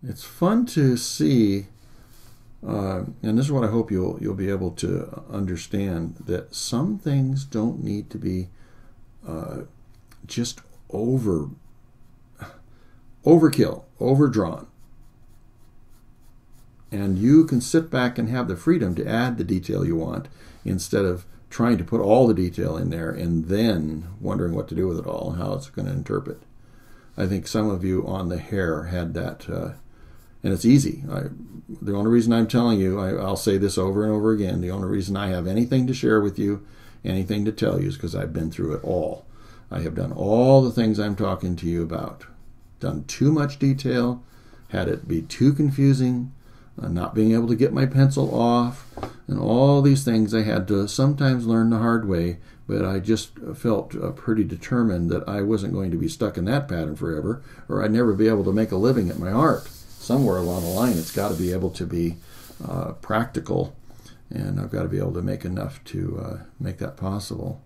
It's fun to see, and this is what I hope you'll be able to understand, that some things don't need to be just overkill, overdrawn. And you can sit back and have the freedom to add the detail you want instead of trying to put all the detail in there and then wondering what to do with it all and how it's going to interpret. I think some of you on the hair had that, and it's easy. The only reason I'm telling you, I'll say this over and over again, the only reason I have anything to share with you, anything to tell you, is because I've been through it all. I have done all the things I'm talking to you about. Done too much detail, had it be too confusing, not being able to get my pencil off, and all these things I had to sometimes learn the hard way, but I just felt pretty determined that I wasn't going to be stuck in that pattern forever, or I'd never be able to make a living at my art. Somewhere along the line, it's got to be able to be practical, and I've got to be able to make enough to make that possible.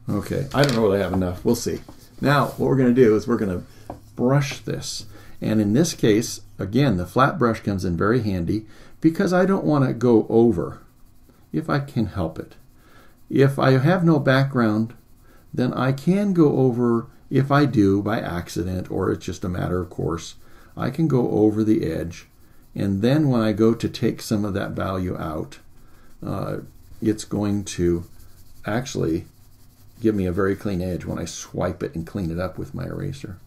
Okay, I don't know whether I have enough. We'll see. Now, what we're going to do is we're going to brush this. And in this case, again, the flat brush comes in very handy because I don't want to go over if I can help it. If I have no background, then I can go over, if I do by accident or it's just a matter of course, I can go over the edge. And then when I go to take some of that value out, it's going to actually give me a very clean edge when I swipe it and clean it up with my eraser.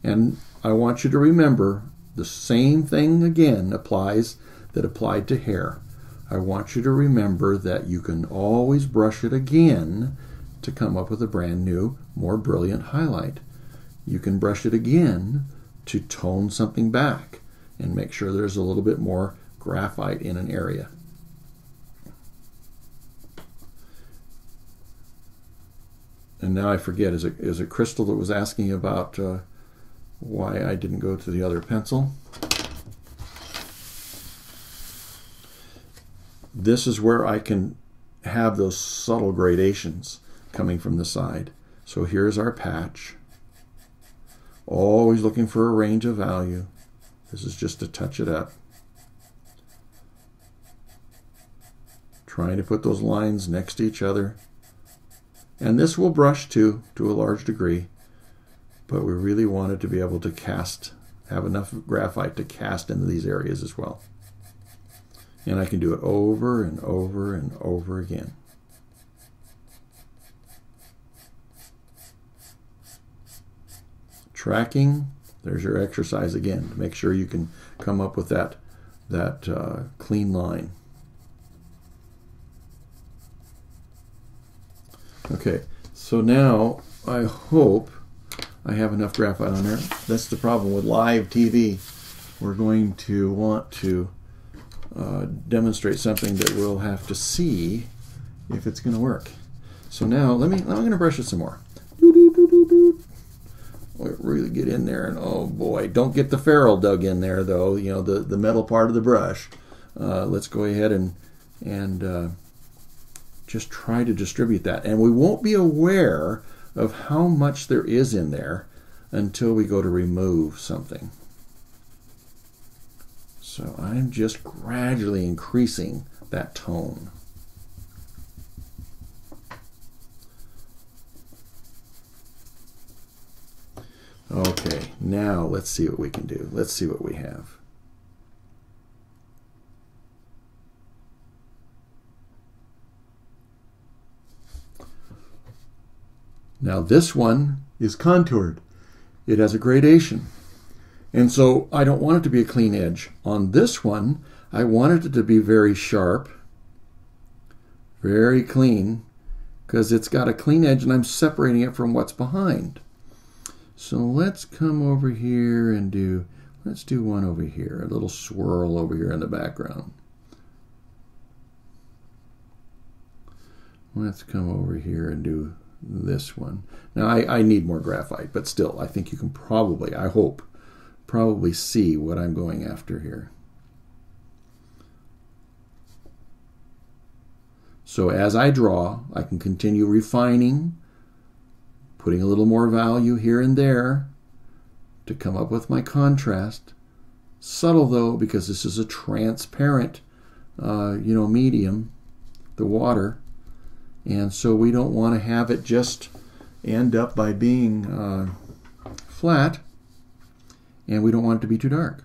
And I want you to remember the same thing again applies that applied to hair. I want you to remember that you can always brush it again to come up with a brand new, more brilliant highlight. You can brush it again to tone something back and make sure there's a little bit more graphite in an area. And now I forget, is it Crystal that was asking about why I didn't go to the other pencil? This is where I can have those subtle gradations coming from the side. So here's our patch. Always looking for a range of value. This is just to touch it up. Trying to put those lines next to each other. And this will brush too, to a large degree, but we really wanted to be able to cast, have enough graphite to cast into these areas as well. And I can do it over and over and over again. Tracking, there's your exercise again, to make sure you can come up with that clean line. Okay, so now I hope I have enough graphite on there. That's the problem with live TV. We're going to want to demonstrate something that we'll have to see if it's going to work. So now I'm going to brush it some more. Really get in there, and oh boy, don't get the ferrule dug in there though. You know, the metal part of the brush. Let's go ahead and just try to distribute that. And we won't be aware of how much there is in there until we go to remove something. So I'm just gradually increasing that tone. Okay, now let's see what we can do. Let's see what we have. Now this one is contoured. It has a gradation. And so I don't want it to be a clean edge. On this one, I wanted it to be very sharp, very clean, because it's got a clean edge and I'm separating it from what's behind. So let's come over here and let's do one over here, a little swirl over here in the background. Let's come over here and do this one. Now I need more graphite, but still I think you can probably, I hope, probably see what I'm going after here. So as I draw, I can continue refining putting a little more value here and there to come up with my contrast. Subtle though, because this is a transparent medium, the water, and so we don't want to have it just end up by being flat, and we don't want it to be too dark.